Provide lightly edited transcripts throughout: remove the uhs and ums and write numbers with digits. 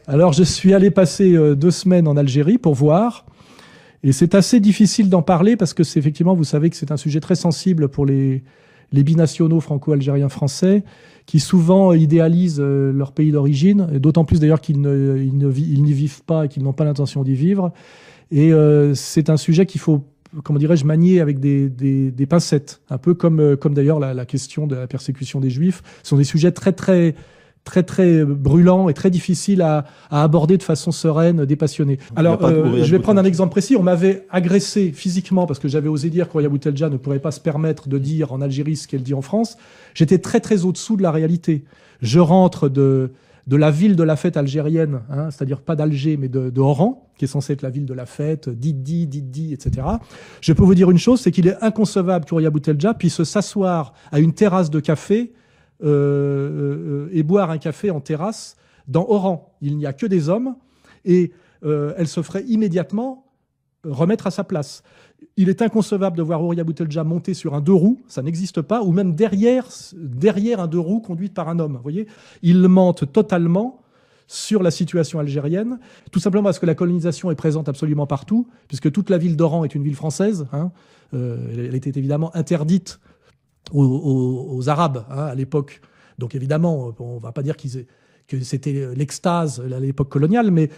Alors, je suis allé passer 2 semaines en Algérie pour voir. Et c'est assez difficile d'en parler parce que c'est effectivement, vous savez que c'est un sujet très sensible pour les binationaux franco-algériens français qui souvent idéalisent leur pays d'origine, et d'autant plus d'ailleurs ils n'y vivent pas et qu'ils n'ont pas l'intention d'y vivre. Et c'est un sujet qu'il faut, comment dirais-je, manier avec des pincettes, un peu comme d'ailleurs la question de la persécution des Juifs. Ce sont des sujets très brûlant et très difficile à aborder de façon sereine, dépassionnée. Alors, je vais prendre un exemple précis. On m'avait agressé physiquement parce que j'avais osé dire qu'Houria Boutelja ne pourrait pas se permettre de dire en Algérie ce qu'elle dit en France. J'étais très au-dessous de la réalité. Je rentre de la ville de la fête algérienne, hein, c'est-à-dire pas d'Alger, mais de Oran, qui est censée être la ville de la fête, Didi, etc. Je peux vous dire une chose, c'est qu'il est inconcevable qu'Houria Boutelja puisse s'asseoir à une terrasse de café et boire un café en terrasse dans Oran. Il n'y a que des hommes et elle se ferait immédiatement remettre à sa place. Il est inconcevable de voir Houria Boutelja monter sur un 2 roues, ça n'existe pas, ou même derrière un 2 roues conduite par un homme. Vous voyez, il mente totalement sur la situation algérienne, tout simplement parce que la colonisation est présente absolument partout, puisque toute la ville d'Oran est une ville française. Hein. Elle était évidemment interdite aux Arabes, hein, à l'époque. Donc évidemment, on ne va pas dire que c'était l'extase à l'époque coloniale, mais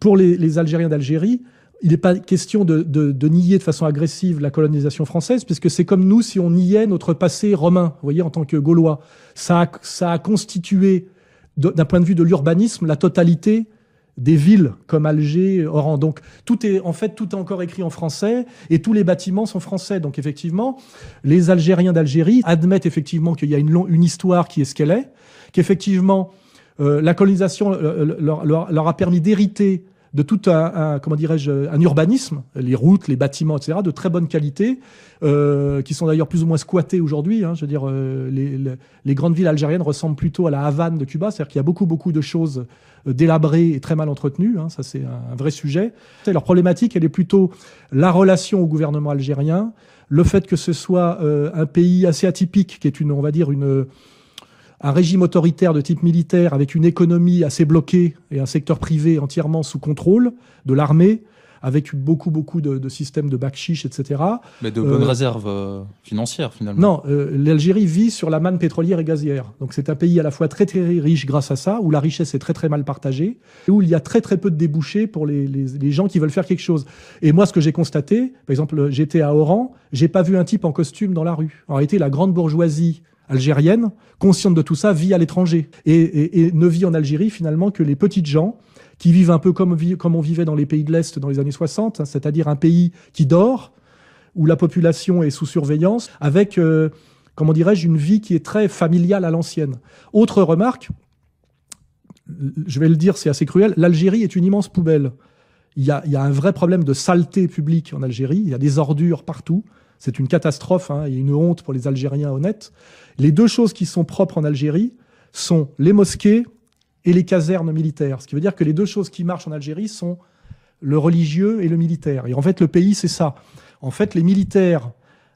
pour les Algériens d'Algérie, il n'est pas question de nier de façon agressive la colonisation française, puisque c'est comme nous si on niait notre passé romain, vous voyez, en tant que Gaulois. Ça a constitué, d'un point de vue de l'urbanisme, la totalité des villes comme Alger, Oran. Donc tout est encore écrit en français et tous les bâtiments sont français. Donc effectivement, les Algériens d'Algérie admettent effectivement qu'il y a une histoire qui est ce qu'elle est, qu'effectivement la colonisation leur a permis d'hériter de tout un urbanisme, les routes, les bâtiments, etc., de très bonne qualité, qui sont d'ailleurs plus ou moins squattés aujourd'hui. Hein. Je veux dire, les grandes villes algériennes ressemblent plutôt à la Havane de Cuba, c'est-à-dire qu'il y a beaucoup de choses délabrées et très mal entretenues. Hein. Ça, c'est un vrai sujet. Leur problématique, elle est plutôt la relation au gouvernement algérien, le fait que ce soit un pays assez atypique, qui est on va dire un régime autoritaire de type militaire avec une économie assez bloquée et un secteur privé entièrement sous contrôle de l'armée, avec beaucoup de systèmes de bakchiche, etc. Mais de bonnes réserves financières, finalement. Non, l'Algérie vit sur la manne pétrolière et gazière. Donc c'est un pays à la fois très riche grâce à ça, où la richesse est très mal partagée, et où il y a très peu de débouchés pour les gens qui veulent faire quelque chose. Et moi, ce que j'ai constaté, par exemple, j'étais à Oran, j'ai pas vu un type en costume dans la rue. En réalité, la grande bourgeoisie algérienne, consciente de tout ça, vit à l'étranger et ne vit en Algérie finalement que les petites gens qui vivent un peu comme on vivait dans les pays de l'Est dans les années 60, hein, c'est-à-dire un pays qui dort, où la population est sous surveillance, avec, comment dirais-je, une vie qui est très familiale à l'ancienne. Autre remarque, je vais le dire, c'est assez cruel, l'Algérie est une immense poubelle. Il y a un vrai problème de saleté publique en Algérie, il y a des ordures partout. C'est une catastrophe, hein, et une honte pour les Algériens honnêtes. Les deux choses qui sont propres en Algérie sont les mosquées et les casernes militaires. Ce qui veut dire que les deux choses qui marchent en Algérie sont le religieux et le militaire. Et en fait, le pays, c'est ça. En fait, les militaires,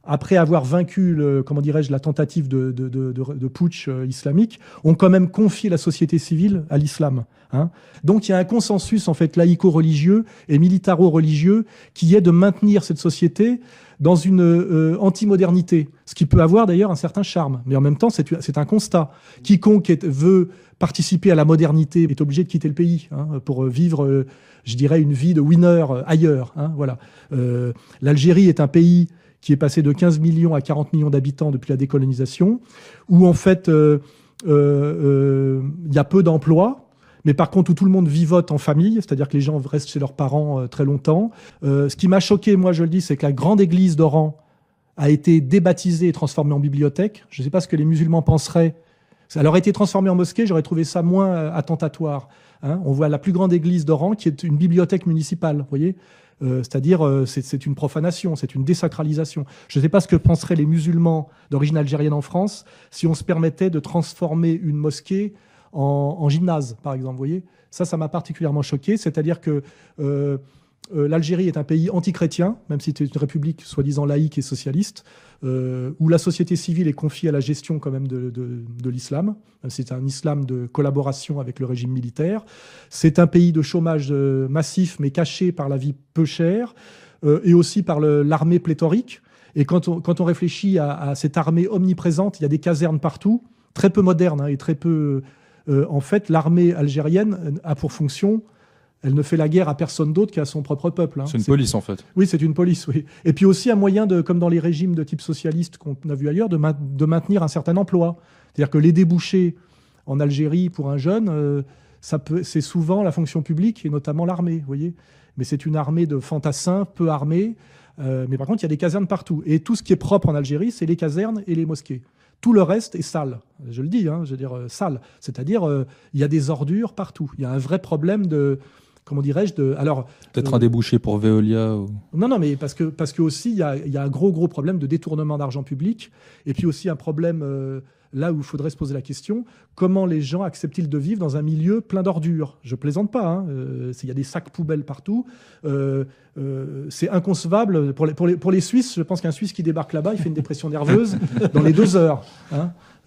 après avoir vaincu la tentative de putsch islamique, ont quand même confié la société civile à l'islam. Hein. Donc il y a un consensus en fait laïco-religieux et militaro-religieux qui est de maintenir cette société dans une anti-modernité, ce qui peut avoir d'ailleurs un certain charme. Mais en même temps, c'est un constat. Quiconque veut participer à la modernité est obligé de quitter le pays, hein, pour vivre, je dirais, une vie de winner ailleurs. Hein, voilà. L'Algérie est un pays qui est passé de 15 millions à 40 millions d'habitants depuis la décolonisation, où en fait, y a peu d'emplois, mais par contre où tout le monde vivote en famille, c'est-à-dire que les gens restent chez leurs parents très longtemps. Ce qui m'a choqué, moi je le dis, c'est que la grande église d'Oran a été débaptisée et transformée en bibliothèque. Je ne sais pas ce que les musulmans penseraient. Ça aurait été transformé en mosquée, j'aurais trouvé ça moins attentatoire. Hein. On voit la plus grande église d'Oran qui est une bibliothèque municipale, vous voyez. C'est-à-dire, c'est une profanation, c'est une désacralisation. Je ne sais pas ce que penseraient les musulmans d'origine algérienne en France si on se permettait de transformer une mosquée en gymnase, par exemple. Vous voyez, ça m'a particulièrement choqué. C'est-à-dire que l'Algérie est un pays anti-chrétien, même si c'est une république soi-disant laïque et socialiste, où la société civile est confiée à la gestion quand même de l'islam, même si c'est un islam de collaboration avec le régime militaire. C'est un pays de chômage massif, mais caché par la vie peu chère, et aussi par l'armée pléthorique. Et quand on réfléchit à cette armée omniprésente, il y a des casernes partout, très peu modernes, et très peu... en fait, l'armée algérienne a pour fonction... Elle ne fait la guerre à personne d'autre qu'à son propre peuple. C'est une police, en fait. Oui, c'est une police, oui. Et puis aussi un moyen, comme dans les régimes de type socialiste qu'on a vu ailleurs, de maintenir un certain emploi. C'est-à-dire que les débouchés en Algérie pour un jeune, c'est souvent la fonction publique et notamment l'armée, vous voyez. Mais c'est une armée de fantassins, peu armés. Mais par contre, il y a des casernes partout. Et tout ce qui est propre en Algérie, c'est les casernes et les mosquées. Tout le reste est sale. Je le dis, je veux dire sale. C'est-à-dire, il y a des ordures partout. Il y a un vrai problème de... Comment dirais-je peut-être un débouché pour Veolia Non, mais parce que aussi, il y a un gros problème de détournement d'argent public. Et puis aussi un problème, là où il faudrait se poser la question, comment les gens acceptent-ils de vivre dans un milieu plein d'ordures? Je plaisante pas. Il y a des sacs poubelles partout. C'est inconcevable. Pour les Suisses, je pense qu'un Suisse qui débarque là-bas, il fait une dépression nerveuse dans les 2 heures.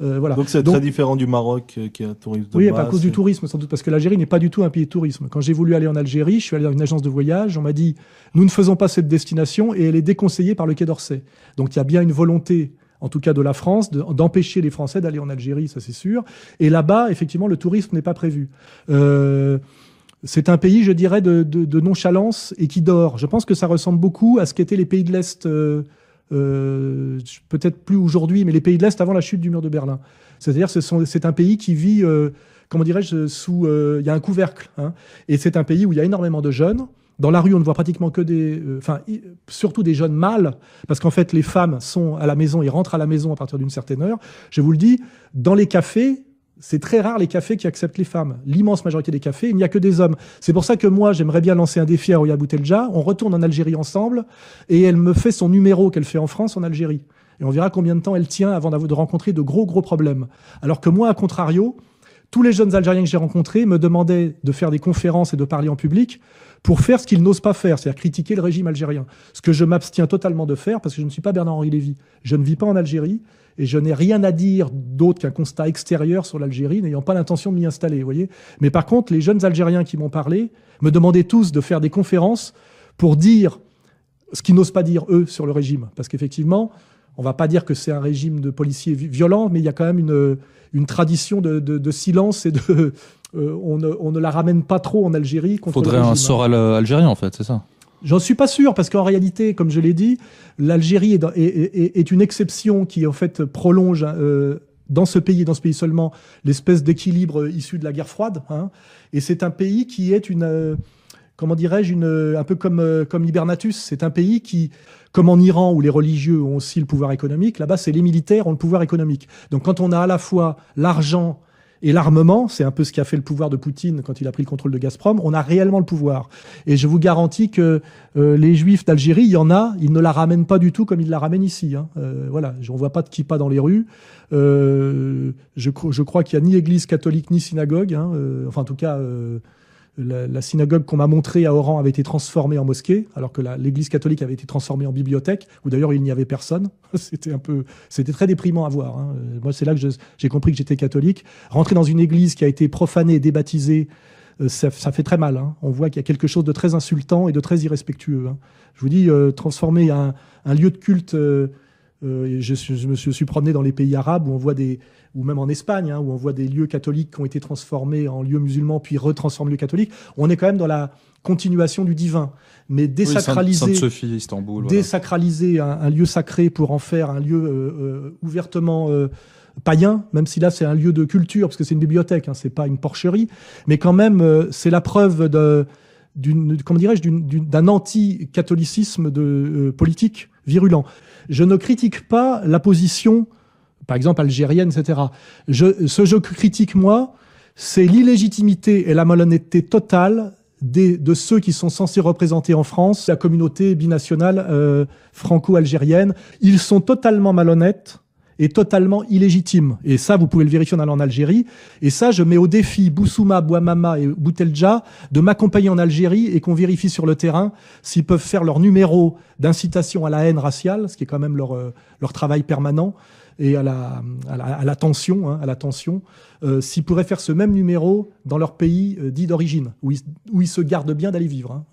Voilà. Donc c'est très différent du Maroc qui est un tourisme de oui, masse. à cause du tourisme, sans doute, parce que l'Algérie n'est pas du tout un pays de tourisme. Quand j'ai voulu aller en Algérie, je suis allé dans une agence de voyage, on m'a dit « Nous ne faisons pas cette destination » et elle est déconseillée par le Quai d'Orsay. Donc il y a bien une volonté, en tout cas de la France, d'empêcher les Français d'aller en Algérie, ça c'est sûr. Et là-bas, effectivement, le tourisme n'est pas prévu. C'est un pays, je dirais, de nonchalance et qui dort. Je pense que ça ressemble beaucoup à ce qu'étaient les pays de l'Est... peut-être plus aujourd'hui, mais les pays de l'Est avant la chute du mur de Berlin. C'est-à-dire c'est un pays qui vit, comment dirais-je, sous... Il y a un couvercle. Et c'est un pays où il y a énormément de jeunes. Dans la rue, on ne voit pratiquement que surtout des jeunes mâles, parce qu'en fait, les femmes sont à la maison et rentrent à la maison à partir d'une certaine heure. Je vous le dis, dans les cafés, c'est très rare les cafés qui acceptent les femmes. L'immense majorité des cafés, il n'y a que des hommes. C'est pour ça que moi, j'aimerais bien lancer un défi à Roya Boutelja. On retourne en Algérie ensemble et elle me fait son numéro qu'elle fait en France en Algérie. Et on verra combien de temps elle tient avant de rencontrer de gros problèmes. Alors que moi, à contrario, tous les jeunes Algériens que j'ai rencontrés me demandaient de faire des conférences et de parler en public pour faire ce qu'ils n'osent pas faire, c'est-à-dire critiquer le régime algérien. Ce que je m'abstiens totalement de faire parce que je ne suis pas Bernard-Henri Lévy. Je ne vis pas en Algérie. Et je n'ai rien à dire d'autre qu'un constat extérieur sur l'Algérie, n'ayant pas l'intention de m'y installer, vous voyez. Mais par contre, les jeunes Algériens qui m'ont parlé me demandaient tous de faire des conférences pour dire ce qu'ils n'osent pas dire, eux, sur le régime. Parce qu'effectivement, on ne va pas dire que c'est un régime de policiers violents, mais il y a quand même une tradition de silence et on ne la ramène pas trop en Algérie contre le régime. Faudrait un Soral algérien, en fait, c'est ça? J'en suis pas sûr, parce qu'en réalité, comme je l'ai dit, l'Algérie est une exception qui, en fait, prolonge dans ce pays seulement l'espèce d'équilibre issu de la guerre froide. Et c'est un pays qui est comment dirais-je, un peu comme l'Hibernatus. C'est un pays qui, comme en Iran, où les religieux ont aussi le pouvoir économique, là-bas, c'est les militaires ont le pouvoir économique. Donc quand on a à la fois l'argent et l'armement, c'est un peu ce qui a fait le pouvoir de Poutine quand il a pris le contrôle de Gazprom, on a réellement le pouvoir. Et je vous garantis que les Juifs d'Algérie, il y en a, ils ne la ramènent pas du tout comme ils la ramènent ici. Voilà, on ne voit pas de kippa dans les rues. Je crois qu'il n'y a ni église catholique ni synagogue. Enfin, en tout cas... La synagogue qu'on m'a montrée à Oran avait été transformée en mosquée, alors que l'église catholique avait été transformée en bibliothèque, où d'ailleurs il n'y avait personne. C'était très déprimant à voir. Moi, c'est là que j'ai compris que j'étais catholique. Rentrer dans une église qui a été profanée et débaptisée, ça fait très mal. On voit qu'il y a quelque chose de très insultant et de très irrespectueux. Je vous dis, transformer un lieu de culte... je me suis promené dans les pays arabes où on voit ou même en Espagne, où on voit des lieux catholiques qui ont été transformés en lieux musulmans puis retransformés en lieux catholiques. On est quand même dans la continuation du divin. Mais désacraliser, Sainte-Sophie, Istanbul, désacraliser un lieu sacré pour en faire un lieu ouvertement païen, même si là c'est un lieu de culture, parce que c'est une bibliothèque, c'est pas une porcherie, mais quand même c'est la preuve d'un anti-catholicisme politique virulent. Je ne critique pas la position, par exemple algérienne, etc. Ce que je critique, moi, c'est l'illégitimité et la malhonnêteté totale de ceux qui sont censés représenter en France la communauté binationale franco-algérienne. Ils sont totalement malhonnêtes est totalement illégitime. Et ça, vous pouvez le vérifier en allant en Algérie. Et ça, je mets au défi Boussouma, Bouamama et Boutelja de m'accompagner en Algérie et qu'on vérifie sur le terrain s'ils peuvent faire leur numéro d'incitation à la haine raciale, ce qui est quand même leur travail permanent, et à la tension, s'ils pourraient faire ce même numéro dans leur pays dit d'origine, où ils se gardent bien d'aller vivre.